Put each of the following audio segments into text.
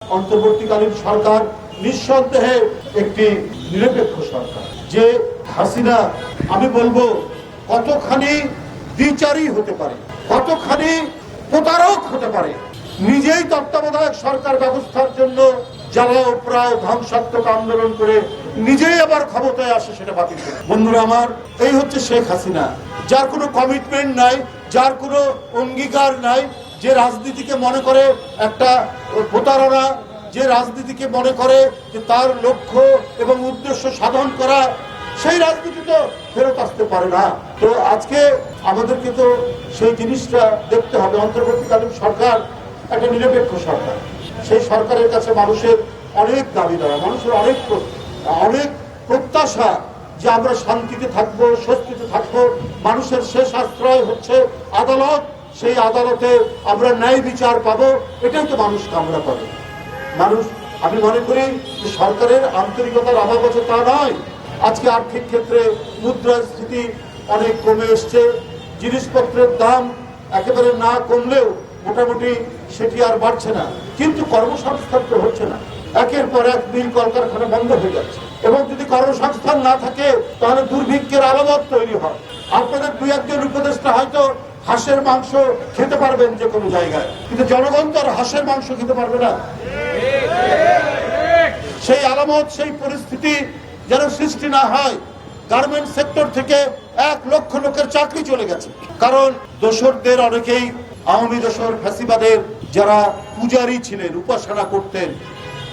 অন্তর্বর্তীকালীন সরকার নিঃসন্দেহে একটি নিরপেক্ষ সরকার। যে হাসিনা আমি বলবো কতখানি দ্বিচারী হতে পারে, কতখানি প্রতারক হতে পারে, নিজেই তত্ত্বাবধায়ক সরকার ব্যবস্থার জন্য জ্বালাও প্রায় ধ্বংসাত্মক আন্দোলন করে নিজেই আবার ক্ষমতায় আসে সেটা বাতিল করে। বন্ধুরা আমার, এই হচ্ছে শেখ হাসিনা, যার কোনো কমিটমেন্ট নাই, যার কোনো অঙ্গীকার নাই, যে রাজনীতিকে মনে করে একটা প্রতারণা, যে রাজনীতিকে মনে করে যে তার লক্ষ্য এবং উদ্দেশ্য সাধন করা, সেই রাজনীতি তো ফেরত আসতে পারে না। তো আজকে আমাদেরকে তো সেই জিনিসটা দেখতে হবে। অন্তর্বর্তীকালীন সরকার একটা নিরপেক্ষ সরকার, সেই সরকারের কাছে মানুষের অনেক দাবি দেওয়া, মানুষের অনেক প্রত্যাশা যে আমরা শান্তিতে থাকবো, স্বস্তিতে থাকবো। মানুষের শেষ আশ্রয় হচ্ছে আদালত, সেই আদালতে আমরা ন্যায় বিচার পাবো, এটাই তো মানুষ কামনা করে। মানুষ, আমি মনে করি যে সরকারের আন্তরিকতার অভাব আছে তা নয়। আজকে আর্থিক ক্ষেত্রে মুদ্রাস্ফীতি অনেক কমে এসছে, জিনিসপত্রের দাম একেবারে না কমলেও মোটামুটি সেটি আর বাড়ছে না, কিন্তু কর্মসংস্থান তো হচ্ছে না। একের পর এক মিল কলকারখানা বন্ধ হয়ে যাচ্ছে, এবং যদি কর্মসংস্থান না থাকে তাহলে দুর্ভিক্ষের আলামত তৈরি হয়। আপনাদের দুই একজন উপদেষ্টা হয়তো হাঁসের মাংস খেতে পারবেন যে কোনো জায়গায়, কিন্তু জনগণ তো আর হাঁসের মাংস খেতে পারবে না। সেই আলামত, সেই পরিস্থিতি যেন সৃষ্টি না হয়। গার্মেন্টস সেক্টর থেকে 1 লক্ষ লোকের চাকরি চলে গেছে, কারণ দোসরদের অনেকেই আওয়ামী দোসর ফ্যাসিবাদের যারা পূজারী ছিলেন, উপাসনা করতেন,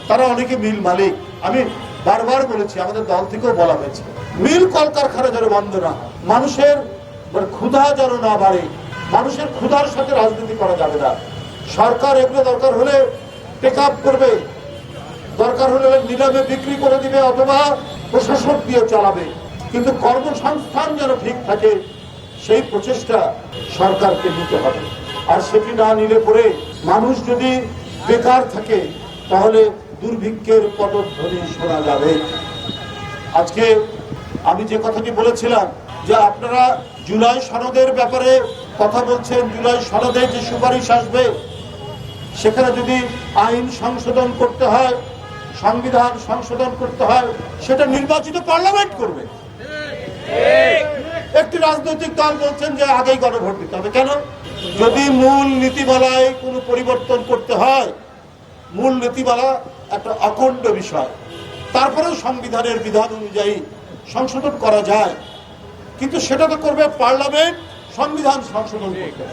তারা অনেকে মিল মালিক। আমি বারবার বলেছি, আমাদের দল থেকেও বলা হয়েছে, মিল কলকারখানা যেন বন্ধ না হয়, মানুষের ক্ষুধা যেন না বাড়ে, মানুষের ক্ষুধার সাথে রাজনীতি করা যাবে না। সরকার এগুলো দরকার হলে টেক আপ করবে, দরকার হলে নিলামে বিক্রি করে দিবে, অথবা প্রশাসক দিয়ে চালাবে, কিন্তু কর্মসংস্থান যেন ঠিক থাকে সেই প্রচেষ্টা সরকারকে নিতে হবে। আর সেটি না নিলে পরে মানুষ যদি বেকার থাকে তাহলে দুর্ভিক্ষের পদধ্বনি শোনা যাবে। আজকে আমি যে কথাটি বলেছিলাম যে আপনারা জুলাই সনদের ব্যাপারে কথা বলছেন, জুলাই সনদে যে সুপারিশ আসবে সেখানে যদি আইন সংশোধন করতে হয়, সংবিধান সংশোধন করতে হয়, সেটা নির্বাচিত পার্লামেন্ট করবে। একটি রাজনৈতিক দল বলছেন যে আগেই গণভোট দিতে হবে। কেন? যদি মূল নীতিমালায় কোনো পরিবর্তন করতে হয়, মূল নীতিমালা একটা অখণ্ড বিষয়, তারপরেও সংবিধানের বিধান অনুযায়ী সংশোধন করা যায়, কিন্তু সেটা তো করবে পার্লামেন্ট, সংবিধান সংশোধন করবে।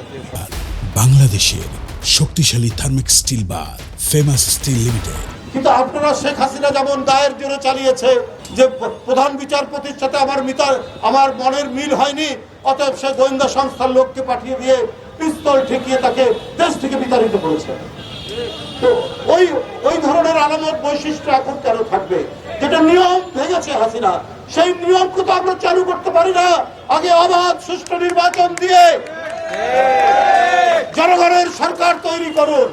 বাংলাদেশের শক্তিশালী থার্মিক স্টিল বার ফেমাস স্টিল লিমিটেড। কিন্তু আপনারা শেখ হাসিনা যেমন গায়ের জোরে চালিয়েছে যে প্রধান বিচারপতির সাথে আমার মনের মিল হয়নি, অতএব সে গোয়েন্দা সংস্থার লোককে পাঠিয়ে দিয়ে পিস্তল ঠেকিয়ে তাকে দেশ থেকে বিতাড়িত করেছে। তো ওই ধরনের আলামত বৈশিষ্ট্য এখন কেন থাকবে? যেটা নিয়ম ভেঙেছে হাসিনা, সেই নিয়মকে তো আমরা চালু করতে পারি না। আগে অবাধ সুষ্ঠু নির্বাচন দিয়ে জনগণের সরকার তৈরি করুন।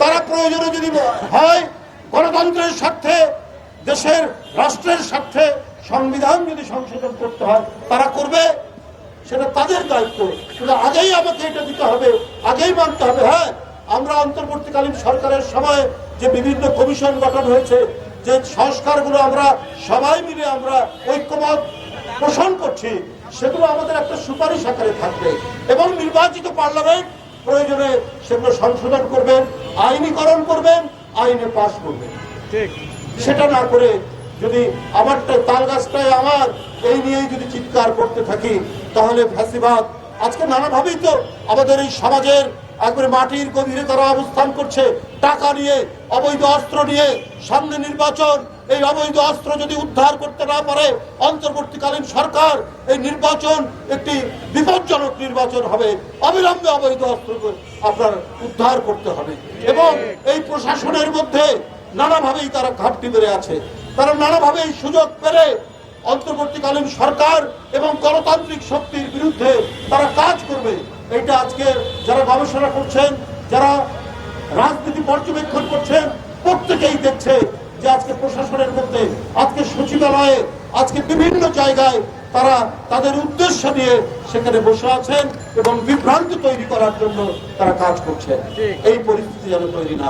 তারা প্রয়োজনে যদি হয় গণতন্ত্রের স্বার্থে, দেশের রাষ্ট্রের স্বার্থে সংবিধান যদি সংশোধন করতে হয় তারা করবে, সেটা তাদের দায়িত্ব। কিন্তু আগেই আমাকে এটা দিতে হবে, আগেই মানতে হবে। হ্যাঁ, আমরা অন্তর্বর্তীকালীন সরকারের সময় যে বিভিন্ন কমিশন গঠন হয়েছে, যে সংস্কারগুলো আমরা সবাই মিলে আমরা ঐক্যমত পোষণ করছি, সেগুলো আমাদের একটা সুপারিশ আকারে থাকবে, এবং নির্বাচিত পার্লামেন্ট প্রয়োজনে সেগুলো সংশোধন করবেন, আইনীকরণ করবেন, আইনে পাশ করবেন। সেটা না করে যদি আমারটাই তাল গাছটাই আমার, এই নিয়েই যদি চিৎকার করতে থাকি তাহলে ফ্যাসিবাদ আজকে নানাভাবেই তো আমাদের এই সমাজের একবারে মাটির গভীরে তারা অবস্থান করছে, টাকা নিয়ে, অবৈধ অস্ত্র নিয়ে। সামনে নির্বাচন, এই অবৈধ অস্ত্র যদি উদ্ধার করতে না পারে অন্তর্বর্তীকালীন সরকার, এই নির্বাচন একটি বিপজ্জনক নির্বাচন হবে। অবিলম্বে অবৈধ অস্ত্র আপনার উদ্ধার করতে হবে, এবং এই প্রশাসনের মধ্যে নানাভাবেই তারা ঘাটতি বেড়ে আছে, তারা নানাভাবেই সুযোগ পেলে অন্তর্বর্তীকালীন সরকার এবং গণতান্ত্রিক শক্তির বিরুদ্ধে তারা কাজ করবে। এইটা আজকে যারা গবেষণা করছেন, যারা রাজনীতি পর্যবেক্ষণ করছেন, প্রত্যেকেই দেখছে যে আজকে প্রশাসনের মধ্যে, আজকে সচিবালয়ে, আজকে বিভিন্ন জায়গায় তারা তাদের উদ্দেশ্য নিয়ে সেখানে বসে আছেন এবং বিভ্রান্তি তৈরি করার জন্য তারা কাজ করছে। এই পরিস্থিতি যেন তৈরি না